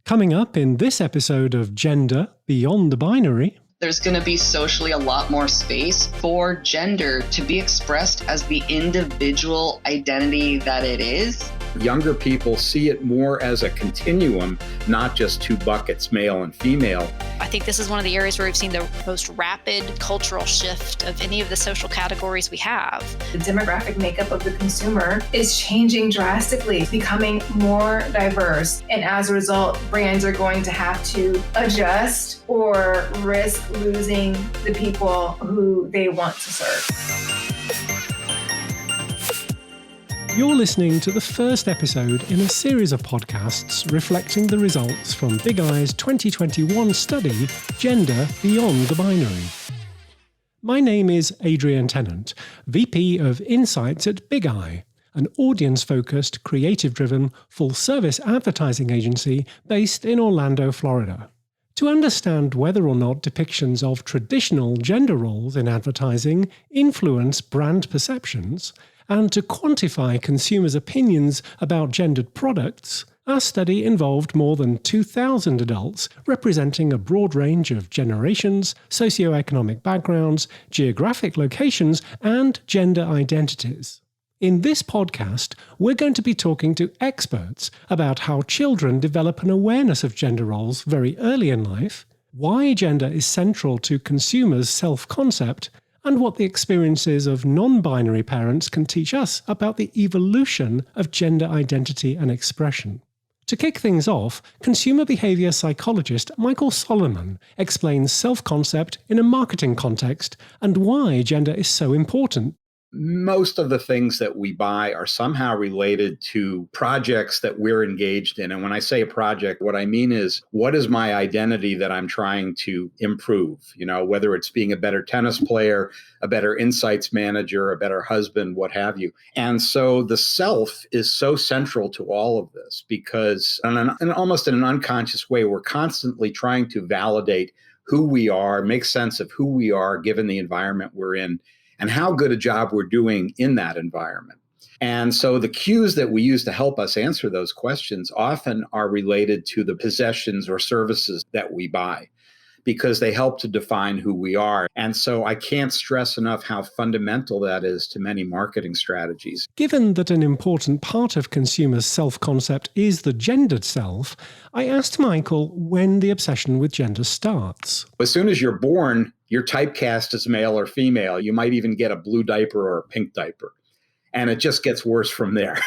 Coming up in this episode of Gender Beyond the Binary. There's going to be socially a lot more space for gender to be expressed as the individual identity that it is. Younger people see it more as a continuum, not just two buckets, male and female. I think this is one of the areas where we've seen the most rapid cultural shift of any of the social categories we have. The demographic makeup of the consumer is changing drastically, becoming more diverse. And as a result, brands are going to have to adjust or risk losing the people who they want to serve. You're listening to the first episode in a series of podcasts reflecting the results from Bigeye's 2021 study, Gender Beyond the Binary. My name is Adrian Tennant, VP of Insights at Bigeye, an audience-focused, creative-driven, full-service advertising agency based in Orlando, Florida. To understand whether or not depictions of traditional gender roles in advertising influence brand perceptions, and to quantify consumers' opinions about gendered products, our study involved more than 2,000 adults representing a broad range of generations, socioeconomic backgrounds, geographic locations, and gender identities. In this podcast, we're going to be talking to experts about how children develop an awareness of gender roles very early in life, why gender is central to consumers' self-concept, and what the experiences of non-binary parents can teach us about the evolution of gender identity and expression. To kick things off, consumer behavior psychologist Michael Solomon explains self-concept in a marketing context and why gender is so important. Most of the things that we buy are somehow related to projects that we're engaged in. And when I say a project, what I mean is, what is my identity that I'm trying to improve? You know, whether it's being a better tennis player, a better insights manager, a better husband, what have you. And so the self is so central to all of this because almost in an unconscious way, we're constantly trying to validate who we are, make sense of who we are given the environment we're in, and how good a job we're doing in that environment. And so the cues that we use to help us answer those questions often are related to the possessions or services that we buy, because they help to define who we are. And so I can't stress enough how fundamental that is to many marketing strategies. Given that an important part of consumers' self-concept is the gendered self, I asked Michael when the obsession with gender starts. As soon as you're born, you're typecast as male or female. You might even get a blue diaper or a pink diaper. And it just gets worse from there.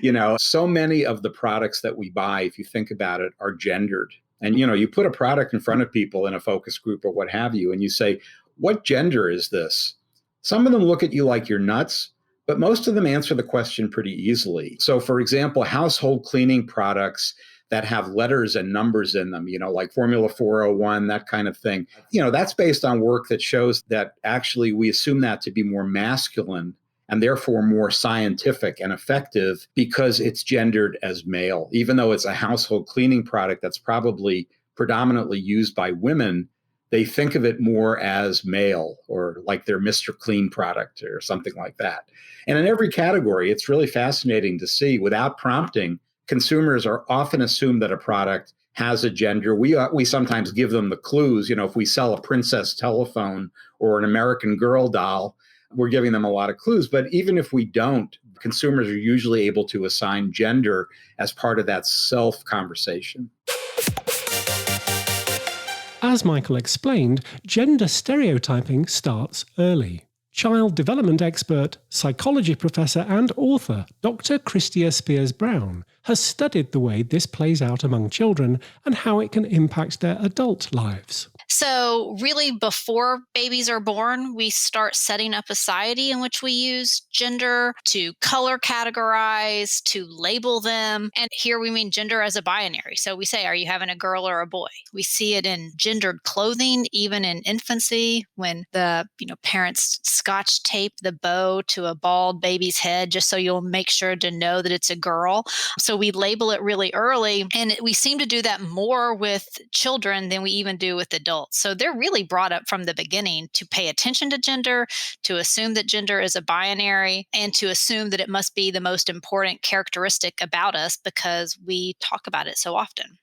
You know, so many of the products that we buy, if you think about it, are gendered. And, you know, you put a product in front of people in a focus group or what have you, and you say, what gender is this? Some of them look at you like you're nuts, but most of them answer the question pretty easily. So, for example, household cleaning products that have letters and numbers in them, you know, like Formula 401, that kind of thing. You know, that's based on work that shows that actually we assume that to be more masculine and therefore more scientific and effective because it's gendered as male. Even though it's a household cleaning product that's probably predominantly used by women, they think of it more as male or like their Mr. Clean product or something like that. And in every category, it's really fascinating to see without prompting, consumers are often assumed that a product has a gender. We sometimes give them the clues. You know, if we sell a princess telephone or an American Girl doll, we're giving them a lot of clues. But even if we don't, consumers are usually able to assign gender as part of that self-conversation. As Michael explained, gender stereotyping starts early. Child development expert, psychology professor and author Dr. Christia Spears Brown has studied the way this plays out among children and how it can impact their adult lives. So really, before babies are born, we start setting up a society in which we use gender to color categorize, to label them. And here we mean gender as a binary. So we say, are you having a girl or a boy? We see it in gendered clothing, even in infancy, when the parents scotch tape the bow to a bald baby's head, just so you'll make sure to know that it's a girl. So we label it really early. And we seem to do that more with children than we even do with adults. So they're really brought up from the beginning to pay attention to gender, to assume that gender is a binary, and to assume that it must be the most important characteristic about us because we talk about it so often.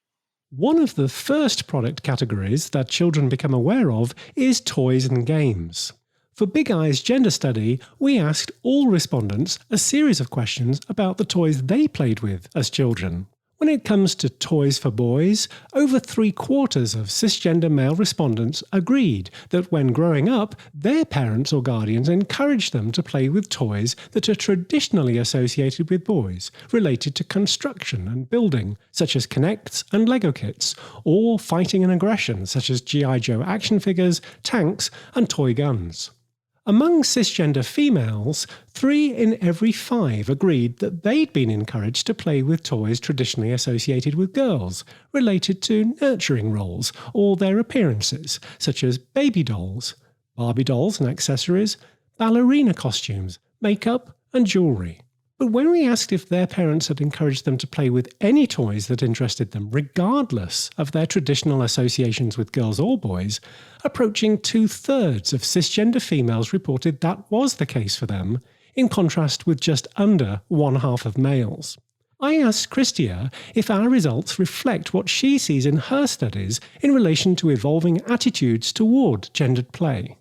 One of the first product categories that children become aware of is toys and games. For Bigeye's gender study, we asked all respondents a series of questions about the toys they played with as children. When it comes to toys for boys, over 3/4 of cisgender male respondents agreed that when growing up, their parents or guardians encouraged them to play with toys that are traditionally associated with boys, related to construction and building, such as Kinects and Lego kits, or fighting and aggression, such as G.I. Joe action figures, tanks, and toy guns. Among cisgender females, 3 in every 5 agreed that they'd been encouraged to play with toys traditionally associated with girls, related to nurturing roles or their appearances, such as baby dolls, Barbie dolls and accessories, ballerina costumes, makeup, and jewellery. But when we asked if their parents had encouraged them to play with any toys that interested them, regardless of their traditional associations with girls or boys, approaching 2/3 of cisgender females reported that was the case for them, in contrast with just under 1/2 of males. I asked Christia if our results reflect what she sees in her studies in relation to evolving attitudes toward gendered play.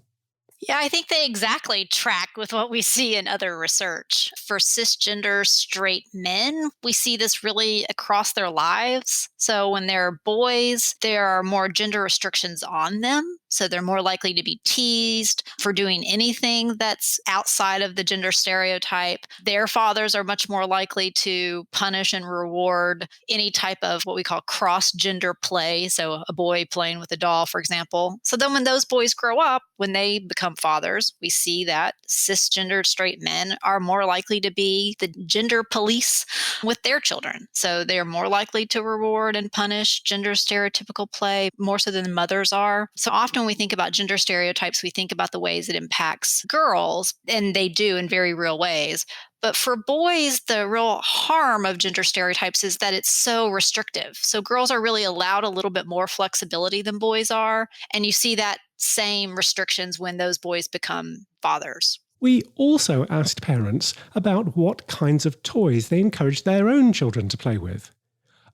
Yeah, I think they exactly track with what we see in other research. For cisgender straight men, we see this really across their lives. So when they're boys, there are more gender restrictions on them. So they're more likely to be teased for doing anything that's outside of the gender stereotype. Their fathers are much more likely to punish and reward any type of what we call cross-gender play. So a boy playing with a doll, for example. So then when those boys grow up, when they become fathers, we see that cisgender straight men are more likely to be the gender police with their children. So they're more likely to reward and punish gender stereotypical play more so than mothers are. So often when we think about gender stereotypes, we think about the ways it impacts girls, and they do in very real ways. But for boys, the real harm of gender stereotypes is that it's so restrictive. So girls are really allowed a little bit more flexibility than boys are. And you see that same restrictions when those boys become fathers. We also asked parents about what kinds of toys they encouraged their own children to play with.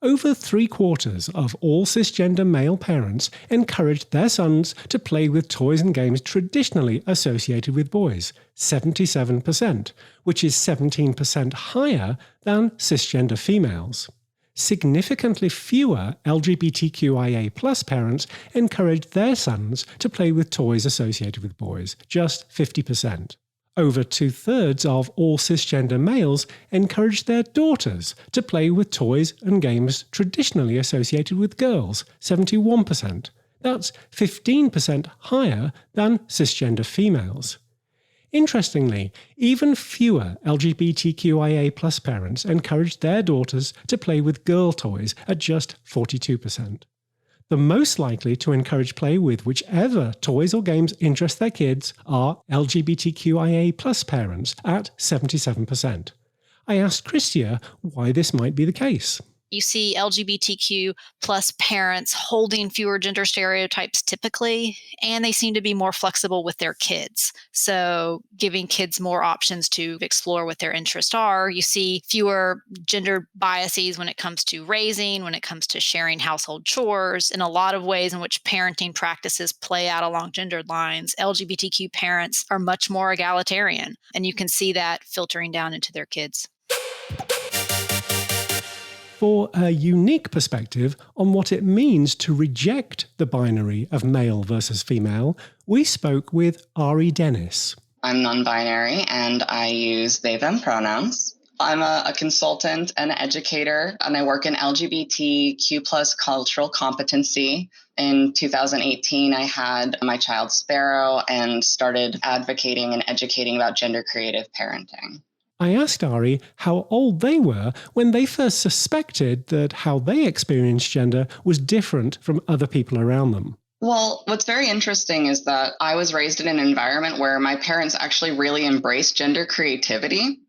Over 3/4 of all cisgender male parents encouraged their sons to play with toys and games traditionally associated with boys, 77%, which is 17% higher than cisgender females. Significantly fewer LGBTQIA+ parents encouraged their sons to play with toys associated with boys, just 50%. Over 2/3 of all cisgender males encouraged their daughters to play with toys and games traditionally associated with girls, 71%. That's 15% higher than cisgender females. Interestingly, even fewer LGBTQIA+ parents encouraged their daughters to play with girl toys at just 42%. The most likely to encourage play with whichever toys or games interest their kids are LGBTQIA+ parents at 77%. I asked Christia why this might be the case. You see LGBTQ plus parents holding fewer gender stereotypes typically, and they seem to be more flexible with their kids. So giving kids more options to explore what their interests are. You see fewer gender biases when it comes to raising, when it comes to sharing household chores, in a lot of ways in which parenting practices play out along gendered lines. LGBTQ parents are much more egalitarian, and you can see that filtering down into their kids. For a unique perspective on what it means to reject the binary of male versus female, we spoke with Ari Dennis. I'm non-binary and I use they, them pronouns. I'm a consultant and educator, and I work in LGBTQ plus cultural competency. In 2018, I had my child Sparrow and started advocating and educating about gender creative parenting. I asked Ari how old they were when they first suspected that how they experienced gender was different from other people around them. Well, what's very interesting is that I was raised in an environment where my parents actually really embraced gender creativity.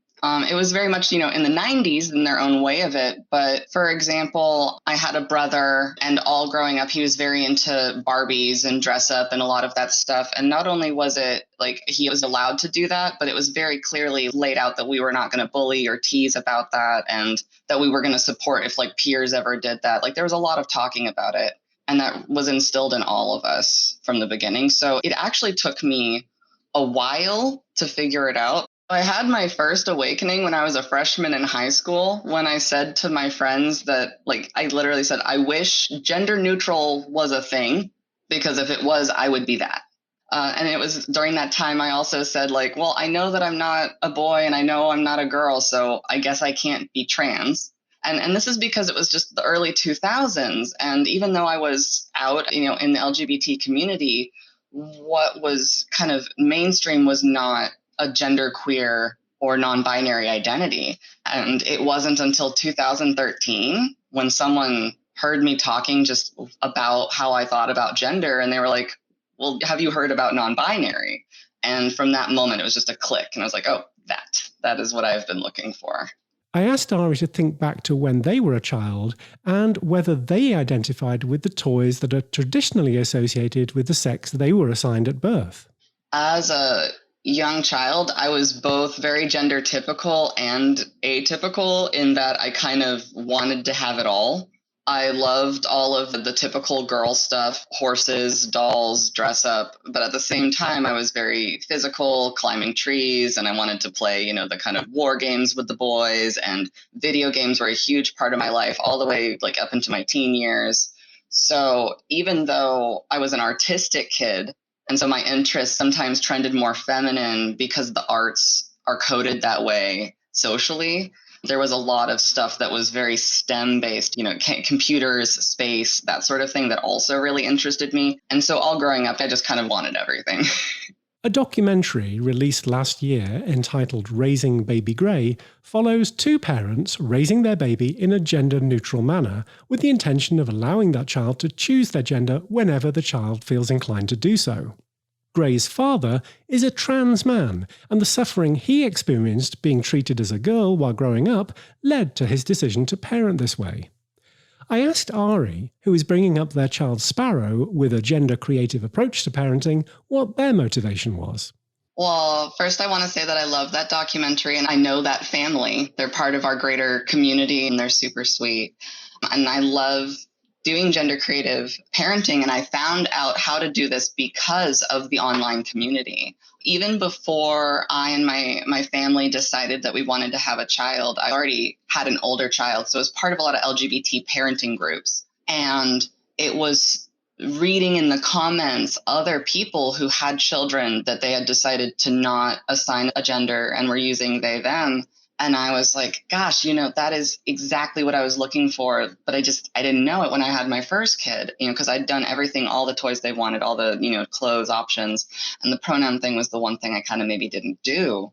It was very much, in the 90s in their own way of it. But for example, I had a brother, and all growing up, he was very into Barbies and dress up and a lot of that stuff. And not only was it like he was allowed to do that, but it was very clearly laid out that we were not going to bully or tease about that, and that we were going to support if like peers ever did that. Like there was a lot of talking about it. And that was instilled in all of us from the beginning. So it actually took me a while to figure it out. I had my first awakening when I was a freshman in high school, when I said to my friends that, like, I literally said, I wish gender neutral was a thing, because if it was, I would be that. And it was during that time I also said, like, well, I know that I'm not a boy and I know I'm not a girl, so I guess I can't be trans. And this is because it was just the early 2000s. And even though I was out, in the LGBT community, what was kind of mainstream was not a genderqueer or non-binary identity. And it wasn't until 2013 when someone heard me talking just about how I thought about gender, and they were like, well, have you heard about non-binary? And from that moment, it was just a click. And I was like, oh, that is what I've been looking for. I asked Ari to think back to when they were a child and whether they identified with the toys that are traditionally associated with the sex they were assigned at birth. As a young child, I was both very gender typical and atypical in that I kind of wanted to have it all. I loved all of the typical girl stuff, horses, dolls, dress up. But at the same time, I was very physical, climbing trees, and I wanted to play, the kind of war games with the boys, and video games were a huge part of my life all the way like up into my teen years. So even though I was an artistic kid, and so my interests sometimes trended more feminine because the arts are coded that way socially, there was a lot of stuff that was very STEM based, computers, space, that sort of thing that also really interested me. And so all growing up, I just kind of wanted everything. A documentary released last year entitled Raising Baby Grey follows two parents raising their baby in a gender-neutral manner with the intention of allowing that child to choose their gender whenever the child feels inclined to do so. Grey's father is a trans man, and the suffering he experienced being treated as a girl while growing up led to his decision to parent this way. I asked Ari, who is bringing up their child Sparrow with a gender-creative approach to parenting, what their motivation was. Well, first I want to say that I love that documentary, and I know that family. They're part of our greater community, and they're super sweet. And I love doing gender creative parenting, and I found out how to do this because of the online community. Even before I and my family decided that we wanted to have a child, I already had an older child, so I was part of a lot of LGBT parenting groups. And it was reading in the comments other people who had children that they had decided to not assign a gender and were using they, them. And I was like, gosh, that is exactly what I was looking for. But I didn't know it when I had my first kid, because I'd done everything, all the toys they wanted, all the, clothes options. And the pronoun thing was the one thing I kind of maybe didn't do.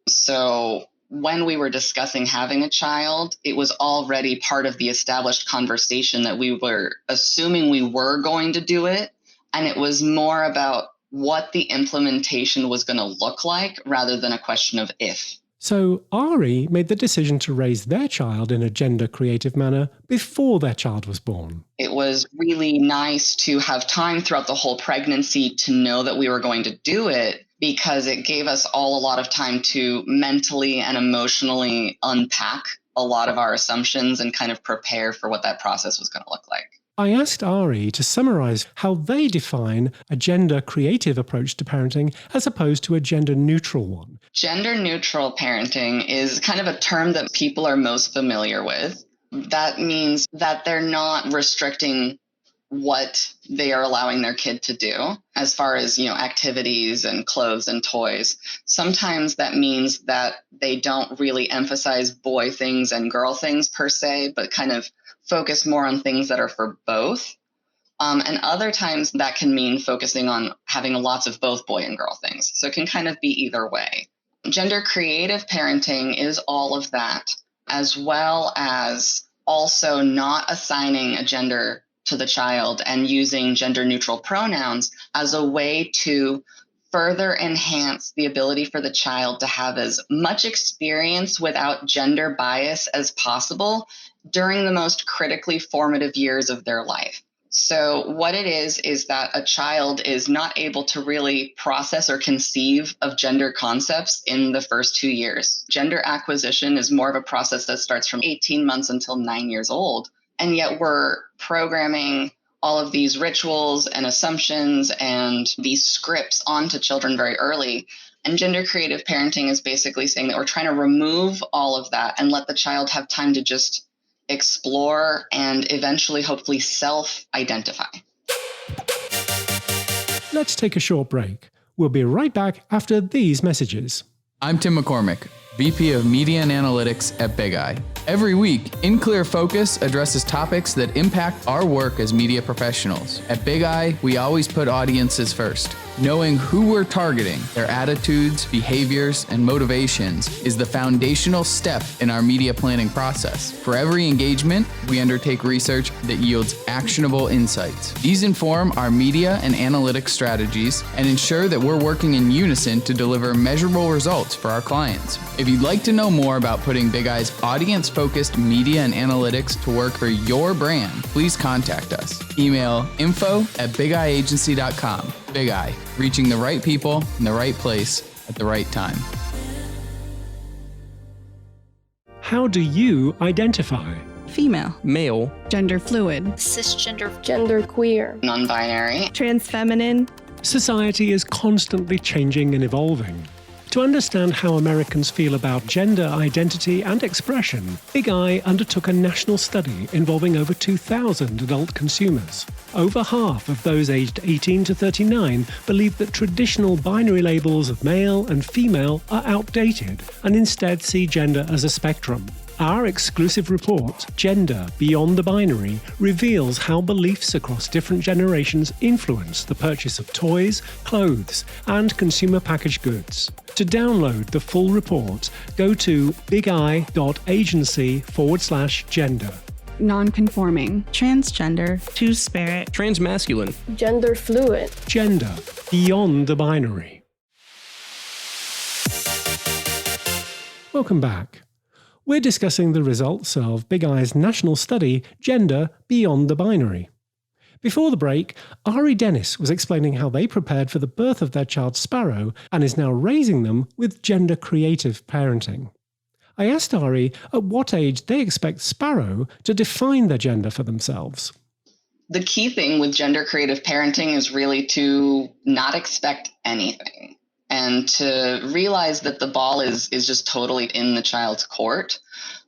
So when we were discussing having a child, it was already part of the established conversation that we were assuming we were going to do it. And it was more about what the implementation was going to look like rather than a question of if. So Ari made the decision to raise their child in a gender-creative manner before their child was born. It was really nice to have time throughout the whole pregnancy to know that we were going to do it, because it gave us all a lot of time to mentally and emotionally unpack a lot of our assumptions and kind of prepare for what that process was going to look like. I asked Ari to summarize how they define a gender-creative approach to parenting as opposed to a gender-neutral one. Gender-neutral parenting is kind of a term that people are most familiar with. That means that they're not restricting what they are allowing their kid to do as far as, activities and clothes and toys. Sometimes that means that they don't really emphasize boy things and girl things per se, but kind of focus more on things that are for both. And other times that can mean focusing on having lots of both boy and girl things. So it can kind of be either way. Gender creative parenting is all of that, as well as also not assigning a gender to the child and using gender neutral pronouns as a way to further enhance the ability for the child to have as much experience without gender bias as possible during the most critically formative years of their life. So what it is that a child is not able to really process or conceive of gender concepts in the first 2 years. Gender acquisition is more of a process that starts from 18 months until 9 years old. And yet we're programming all of these rituals and assumptions and these scripts onto children very early. And gender creative parenting is basically saying that we're trying to remove all of that and let the child have time to just explore and eventually, hopefully, self-identify. Let's take a short break. We'll be right back after these messages. I'm Tim McCormick, VP of Media and Analytics at Bigeye. Every week, In Clear Focus addresses topics that impact our work as media professionals. At Bigeye, we always put audiences first. Knowing who we're targeting, their attitudes, behaviors, and motivations is the foundational step in our media planning process. For every engagement, we undertake research that yields actionable insights. These inform our media and analytics strategies and ensure that we're working in unison to deliver measurable results for our clients. If you'd like to know more about putting Bigeye's audience-focused media and analytics to work for your brand, please contact us. Email info@bigeyeagency.com. Bigeye, reaching the right people in the right place at the right time. How do you identify? Female, male, gender fluid, Cisgender, genderqueer, Non-binary. transfeminine. Society is constantly changing and evolving. To understand how Americans feel about gender identity and expression, Bigeye undertook a national study involving over 2,000 adult consumers. Over half of those aged 18 to 39 believe that traditional binary labels of male and female are outdated and instead see gender as a spectrum. Our exclusive report, Gender Beyond the Binary, reveals how beliefs across different generations influence the purchase of toys, clothes, and consumer packaged goods. To download the full report, go to bigeye.agency/gender. Non-conforming, transgender, two-spirit, transmasculine, gender fluid. Gender Beyond the Binary. Welcome back. We're discussing the results of Bigeye's national study, Gender Beyond the Binary. Before the break, Ari Dennis was explaining how they prepared for the birth of their child Sparrow and is now raising them with gender creative parenting. I asked Ari at what age they expect Sparrow to define their gender for themselves. The key thing with gender creative parenting is really to not expect anything and to realize that the ball is just totally in the child's court.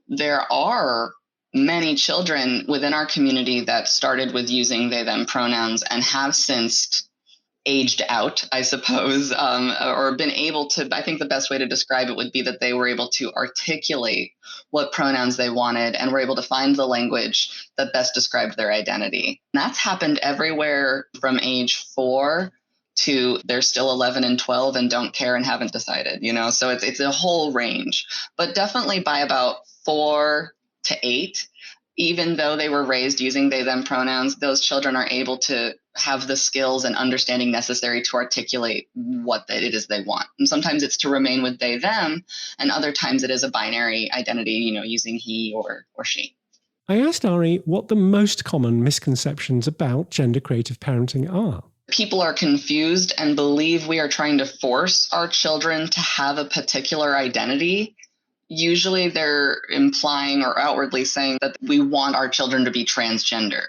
There are many children within our community that started with using they, them pronouns and have since aged out, I suppose, or been able to, I think the best way to describe it would be that they were able to articulate what pronouns they wanted and were able to find the language that best described their identity. And that's happened everywhere from age 4 to they're still 11 and 12 and don't care and haven't decided, so it's a whole range. But definitely by about 4 to 8, even though they were raised using they, them pronouns, those children are able to have the skills and understanding necessary to articulate what it is they want. And sometimes it's to remain with they, them, and other times it is a binary identity, using he or she. I asked Ari what the most common misconceptions about gender creative parenting are. People are confused and believe we are trying to force our children to have a particular identity. Usually they're implying or outwardly saying that we want our children to be transgender.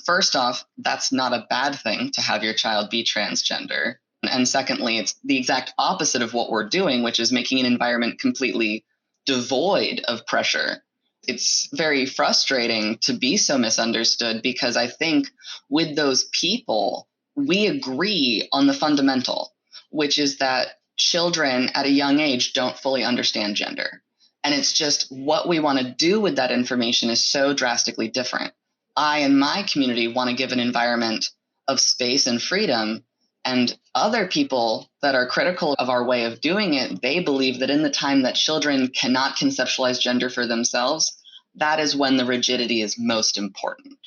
First off, that's not a bad thing to have your child be transgender. And secondly, it's the exact opposite of what we're doing, which is making an environment completely devoid of pressure. It's very frustrating to be so misunderstood because I think with those people, we agree on the fundamental, which is that children at a young age don't fully understand gender. And it's just what we want to do with that information is so drastically different. I and my community want to give an environment of space and freedom, and other people that are critical of our way of doing it, they believe that in the time that children cannot conceptualize gender for themselves, that is when the rigidity is most important.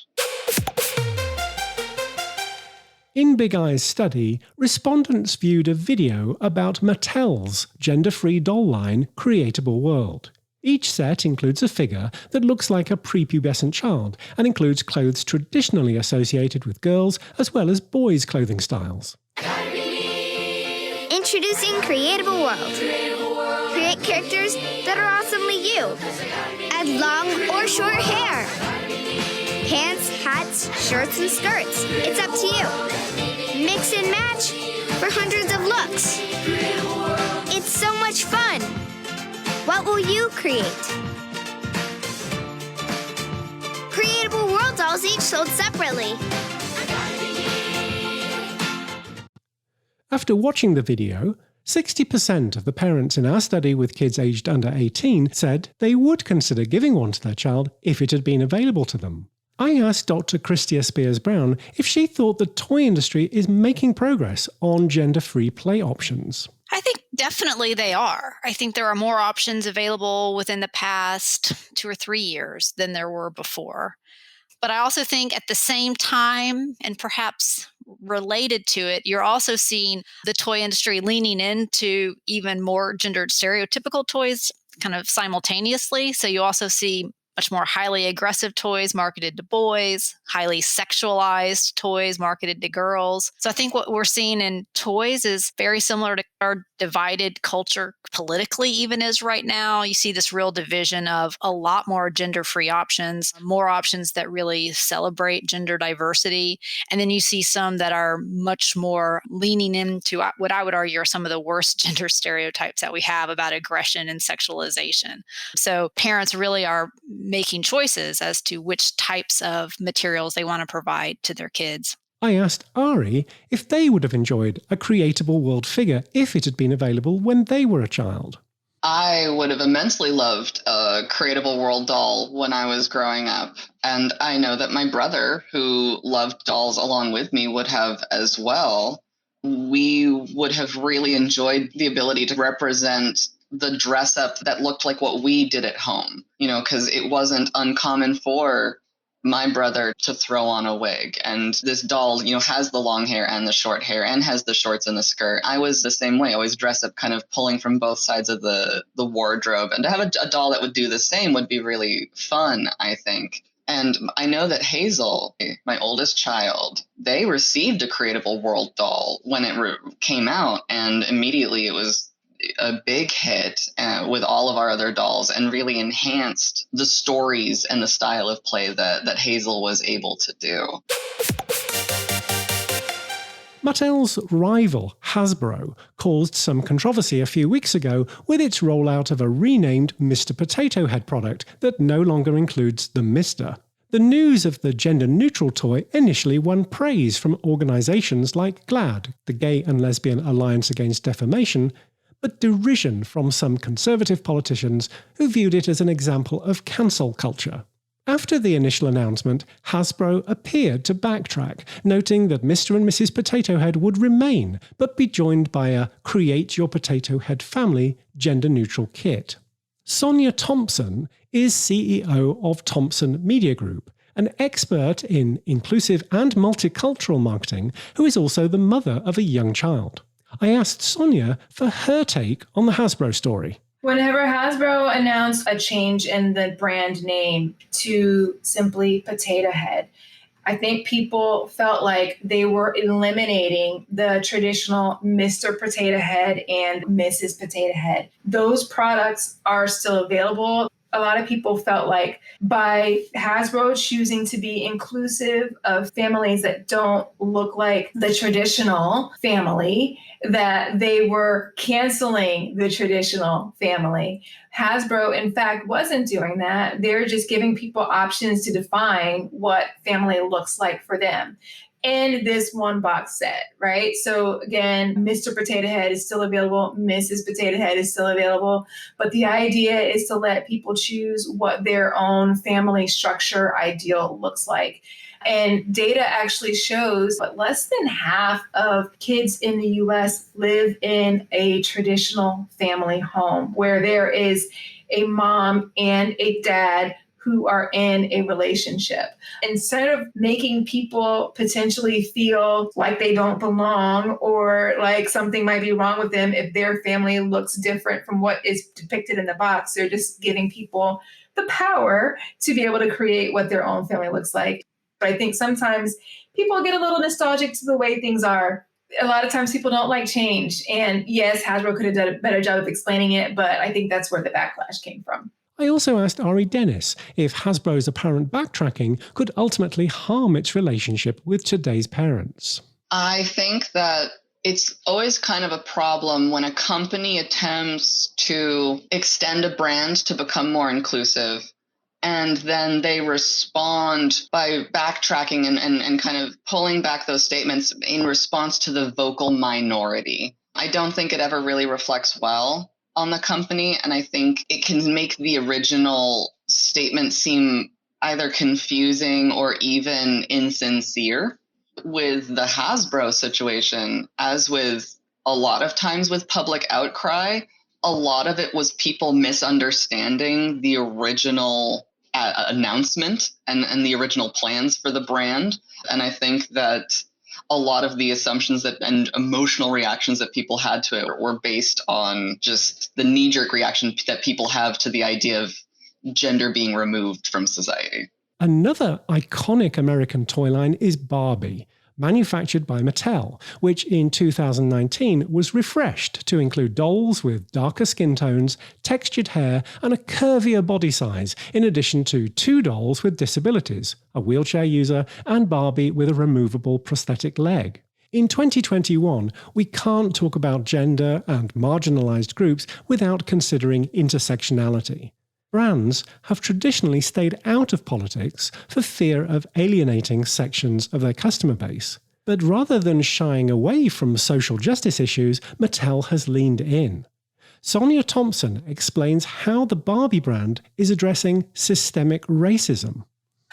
In Bigeye's study, respondents viewed a video about Mattel's gender-free doll line, Creatable World. Each set includes a figure that looks like a prepubescent child and includes clothes traditionally associated with girls as well as boys' clothing styles. Introducing Creatable World. Create characters that are awesomely you. Add long or short hair. Pants, hats, shirts, and skirts. It's up to you. Mix and match for hundreds of looks. It's so much fun. What will you create? Creatable World dolls each sold separately. After watching the video, 60% of the parents in our study with kids aged under 18 said they would consider giving one to their child if it had been available to them. I asked Dr. Christia Spears Brown if she thought the toy industry is making progress on gender-free play options. I think definitely they are. I think there are more options available within the past 2 or 3 years than there were before. But I also think at the same time, and perhaps related to it, you're also seeing the toy industry leaning into even more gendered stereotypical toys kind of simultaneously. So you also see much more highly aggressive toys marketed to boys, highly sexualized toys marketed to girls. So I think what we're seeing in toys is very similar to our divided culture politically even is right now. You see this real division of a lot more gender-free options, more options that really celebrate gender diversity. And then you see some that are much more leaning into what I would argue are some of the worst gender stereotypes that we have about aggression and sexualization. So parents really are making choices as to which types of materials they want to provide to their kids. I asked Ari if they would have enjoyed a Creatable World figure if it had been available when they were a child. I would have immensely loved a Creatable World doll when I was growing up. And I know that my brother, who loved dolls along with me, would have as well. We would have really enjoyed the ability to represent the dress up that looked like what we did at home, because it wasn't uncommon for my brother to throw on a wig. And this doll, has the long hair and the short hair and has the shorts and the skirt. I was the same way, always dressed up kind of pulling from both sides of the wardrobe. And to have a doll that would do the same would be really fun, I think. And I know that Hazel, my oldest child, they received a Creatable World doll when it came out. And immediately it was a big hit with all of our other dolls and really enhanced the stories and the style of play that Hazel was able to do. Mattel's rival, Hasbro, caused some controversy a few weeks ago with its rollout of a renamed Mr. Potato Head product that no longer includes the Mr. The news of the gender-neutral toy initially won praise from organisations like GLAAD, the Gay and Lesbian Alliance Against Defamation, but derision from some conservative politicians who viewed it as an example of cancel culture. After the initial announcement, Hasbro appeared to backtrack, noting that Mr. and Mrs. Potato Head would remain, but be joined by a Create Your Potato Head Family gender-neutral kit. Sonia Thompson is CEO of Thompson Media Group, an expert in inclusive and multicultural marketing who is also the mother of a young child. I asked Sonia for her take on the Hasbro story. Whenever Hasbro announced a change in the brand name to simply Potato Head, I think people felt like they were eliminating the traditional Mr. Potato Head and Mrs. Potato Head. Those products are still available. A lot of people felt like by Hasbro choosing to be inclusive of families that don't look like the traditional family, that they were canceling the traditional family. Hasbro, in fact, wasn't doing that. They're just giving people options to define what family looks like for them. In this one box set, right? So again, Mr. Potato Head is still available, Mrs. Potato Head is still available, but the idea is to let people choose what their own family structure ideal looks like. And data actually shows that less than half of kids in the US live in a traditional family home where there is a mom and a dad who are in a relationship. Instead of making people potentially feel like they don't belong or like something might be wrong with them if their family looks different from what is depicted in the box, they're just giving people the power to be able to create what their own family looks like. But I think sometimes people get a little nostalgic to the way things are. A lot of times people don't like change. And yes, Hasbro could have done a better job of explaining it, but I think that's where the backlash came from. I also asked Ari Dennis if Hasbro's apparent backtracking could ultimately harm its relationship with today's parents. I think that it's always kind of a problem when a company attempts to extend a brand to become more inclusive, and then they respond by backtracking and kind of pulling back those statements in response to the vocal minority. I don't think it ever really reflects well on the company, and I think it can make the original statement seem either confusing or even insincere. With the Hasbro situation, as with a lot of times with public outcry, a lot of it was people misunderstanding the original announcement and the original plans for the brand. And I think that a lot of the assumptions and emotional reactions that people had to it were based on just the knee-jerk reaction that people have to the idea of gender being removed from society. Another iconic American toy line is Barbie, manufactured by Mattel, which in 2019 was refreshed to include dolls with darker skin tones, textured hair, and a curvier body size, in addition to 2 dolls with disabilities, a wheelchair user and Barbie with a removable prosthetic leg. In 2021, we can't talk about gender and marginalized groups without considering intersectionality. Brands have traditionally stayed out of politics for fear of alienating sections of their customer base. But rather than shying away from social justice issues, Mattel has leaned in. Sonia Thompson explains how the Barbie brand is addressing systemic racism.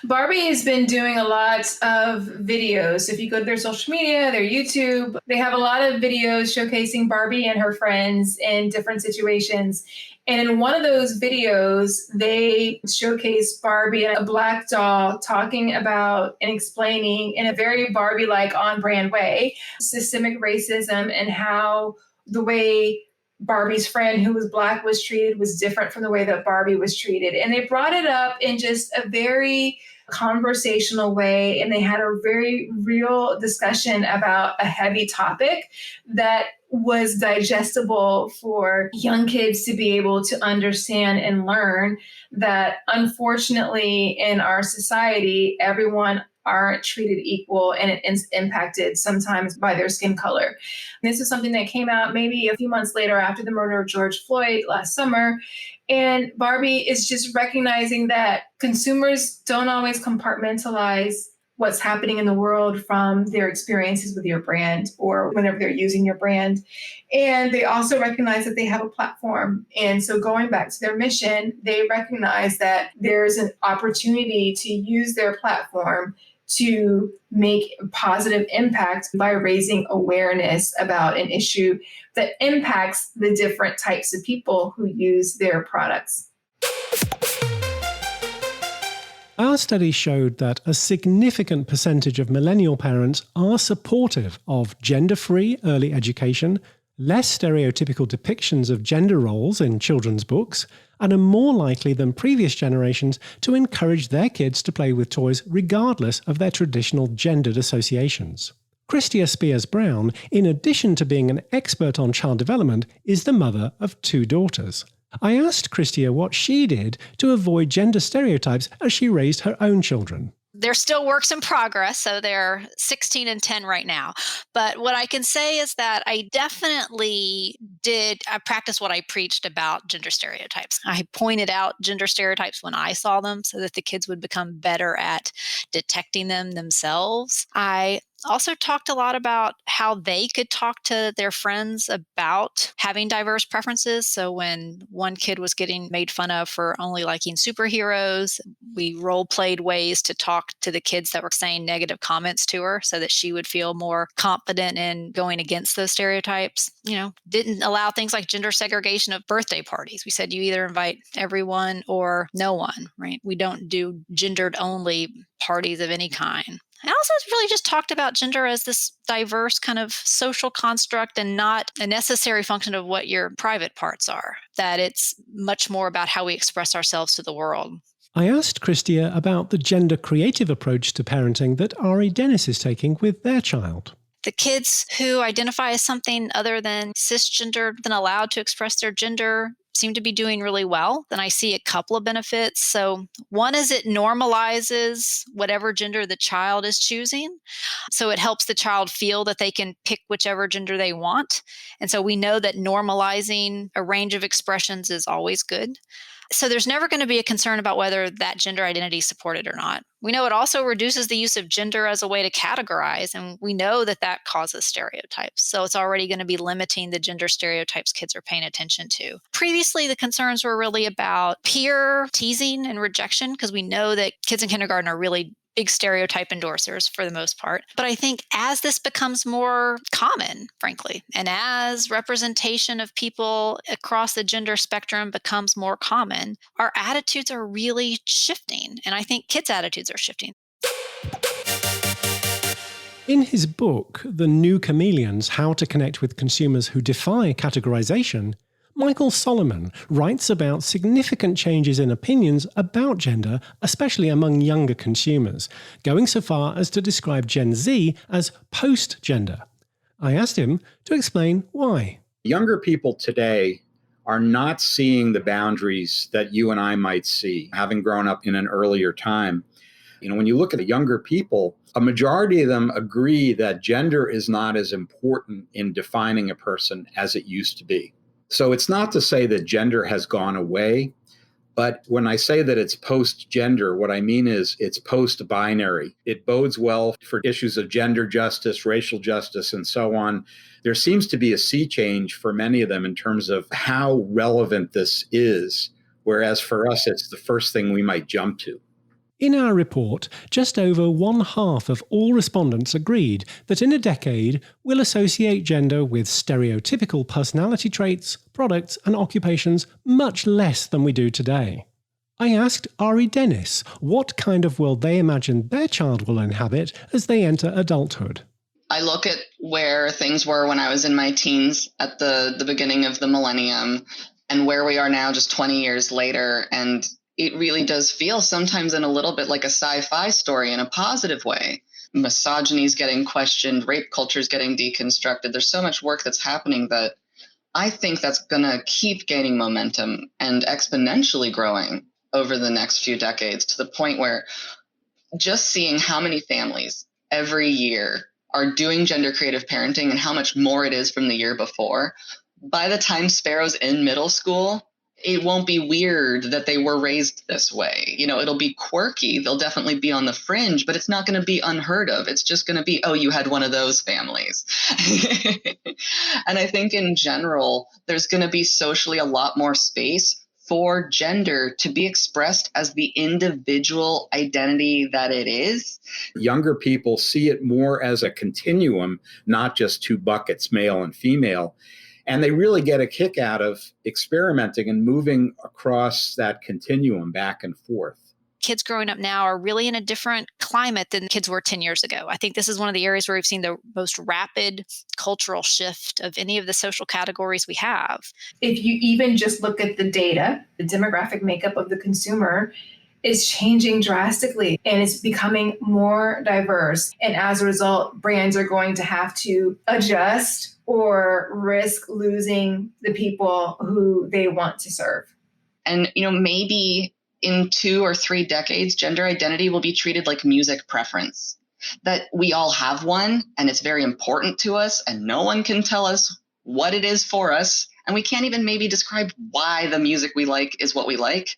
Barbie has been doing a lot of videos. If you go to their social media, their YouTube, they have a lot of videos showcasing Barbie and her friends in different situations. And in one of those videos, they showcase Barbie and a black doll talking about and explaining in a very Barbie-like on-brand way systemic racism and how the way Barbie's friend who was black was treated was different from the way that Barbie was treated. And they brought it up in just a very conversational way, and they had a very real discussion about a heavy topic that was digestible for young kids to be able to understand and learn that unfortunately in our society, everyone aren't treated equal, and it is impacted sometimes by their skin color. And this is something that came out maybe a few months later after the murder of George Floyd last summer. And Barbie is just recognizing that consumers don't always compartmentalize what's happening in the world from their experiences with your brand or whenever they're using your brand. And they also recognize that they have a platform. And so going back to their mission, they recognize that there's an opportunity to use their platform to make a positive impact by raising awareness about an issue that impacts the different types of people who use their products. Our study showed that a significant percentage of millennial parents are supportive of gender-free early education, less stereotypical depictions of gender roles in children's books, and are more likely than previous generations to encourage their kids to play with toys regardless of their traditional gendered associations. Christia Spears Brown, in addition to being an expert on child development, is the mother of 2 daughters. I asked Christia what she did to avoid gender stereotypes as she raised her own children. They're still works in progress, so they're 16 and 10 right now. But what I can say is that I definitely I practiced what I preached about gender stereotypes. I pointed out gender stereotypes when I saw them so that the kids would become better at detecting them themselves. I Also talked a lot about how they could talk to their friends about having diverse preferences. So when one kid was getting made fun of for only liking superheroes, we role-played ways to talk to the kids that were saying negative comments to her so that she would feel more confident in going against those stereotypes. Didn't allow things like gender segregation of birthday parties. We said you either invite everyone or no one, right? We don't do gendered only parties of any kind. I also really just talked about gender as this diverse kind of social construct and not a necessary function of what your private parts are, that it's much more about how we express ourselves to the world. I asked Christia about the gender creative approach to parenting that Ari Dennis is taking with their child. The kids who identify as something other than cisgender, then allowed to express their gender, seem to be doing really well. Then I see a couple of benefits. So one is it normalizes whatever gender the child is choosing. So it helps the child feel that they can pick whichever gender they want. And so we know that normalizing a range of expressions is always good. So there's never going to be a concern about whether that gender identity is supported or not. We know it also reduces the use of gender as a way to categorize, and we know that that causes stereotypes. So it's already going to be limiting the gender stereotypes kids are paying attention to. Previously, the concerns were really about peer teasing and rejection, because we know that kids in kindergarten are really big stereotype endorsers for the most part. But I think as this becomes more common, frankly, and as representation of people across the gender spectrum becomes more common, our attitudes are really shifting. And I think kids' attitudes are shifting. In his book, The New Chameleons: How to Connect with Consumers Who Defy Categorization, Michael Solomon writes about significant changes in opinions about gender, especially among younger consumers, going so far as to describe Gen Z as post-gender. I asked him to explain why. Younger people today are not seeing the boundaries that you and I might see, having grown up in an earlier time. When you look at the younger people, a majority of them agree that gender is not as important in defining a person as it used to be. So it's not to say that gender has gone away, but when I say that it's post-gender, what I mean is it's post-binary. It bodes well for issues of gender justice, racial justice, and so on. There seems to be a sea change for many of them in terms of how relevant this is, whereas for us, it's the first thing we might jump to. In our report, just over 1/2 of all respondents agreed that in a decade we'll associate gender with stereotypical personality traits, products and occupations much less than we do today. I asked Ari Dennis what kind of world they imagine their child will inhabit as they enter adulthood. I look at where things were when I was in my teens at the beginning of the millennium and where we are now just 20 years later, and it really does feel sometimes in a little bit like a sci-fi story in a positive way. Misogyny is getting questioned, rape culture is getting deconstructed. There's so much work that's happening that I think that's going to keep gaining momentum and exponentially growing over the next few decades, to the point where just seeing how many families every year are doing gender creative parenting and how much more it is from the year before, by the time Sparrow's in middle school, it won't be weird that they were raised this way. It'll be quirky. They'll definitely be on the fringe, but it's not going to be unheard of. It's just going to be, oh, you had one of those families. And I think in general, there's going to be socially a lot more space for gender to be expressed as the individual identity that it is. Younger people see it more as a continuum, not just two buckets, male and female. And they really get a kick out of experimenting and moving across that continuum back and forth. Kids growing up now are really in a different climate than kids were 10 years ago. I think this is one of the areas where we've seen the most rapid cultural shift of any of the social categories we have. If you even just look at the data, the demographic makeup of the consumer is changing drastically and it's becoming more diverse. And as a result, brands are going to have to adjust or risk losing the people who they want to serve. And, maybe in 2 or 3 decades, gender identity will be treated like music preference, that we all have one and it's very important to us and no one can tell us what it is for us. And we can't even maybe describe why the music we like is what we like,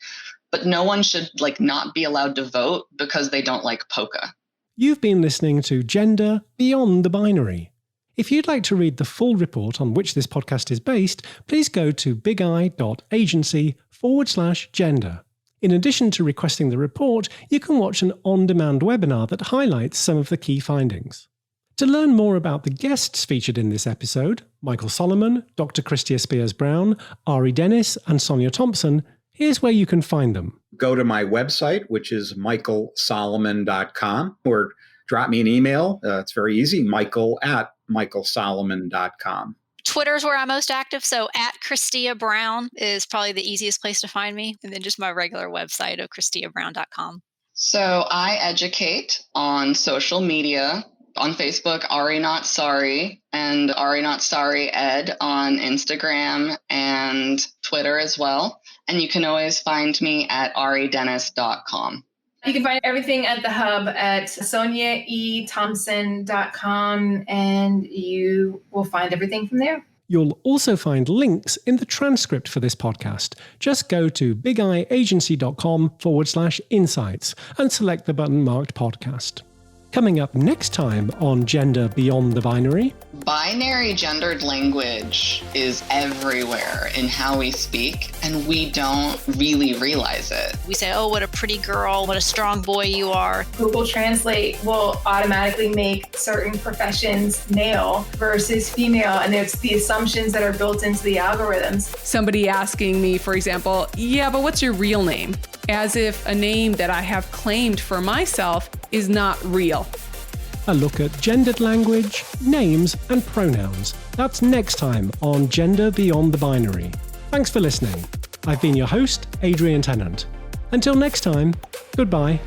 but no one should not be allowed to vote because they don't like polka. You've been listening to Gender Beyond the Binary. If you'd like to read the full report on which this podcast is based, please go to bigeye.agency/gender. In addition to requesting the report, you can watch an on-demand webinar that highlights some of the key findings. To learn more about the guests featured in this episode, Michael Solomon, Dr. Christia Spears Brown, Ari Dennis, and Sonia Thompson, here's where you can find them. Go to my website, which is michaelsolomon.com, or drop me an email. It's very easy, michael@michaelsolomon.com. Twitter's where I'm most active, so @Christia Brown is probably the easiest place to find me, and then just my regular website of christiabrown.com. So I educate on social media. On Facebook, Ari Not Sorry, and Ari Not Sorry Ed on Instagram and Twitter as well. And you can always find me at aridennis.com. You can find everything at the hub at soniathompson.com, and you will find everything from there. You'll also find links in the transcript for this podcast. Just go to bigeyeagency.com/insights and select the button marked podcast. Coming up next time on Gender Beyond the Binary. Binary gendered language is everywhere in how we speak, and we don't really realize it. We say, oh, what a pretty girl, what a strong boy you are. Google Translate will automatically make certain professions male versus female, and it's the assumptions that are built into the algorithms. Somebody asking me, for example, yeah, but what's your real name? As if a name that I have claimed for myself is not real. A look at gendered language, names, and pronouns. That's next time on Gender Beyond the Binary. Thanks for listening. I've been your host, Adrian Tennant. Until next time, goodbye.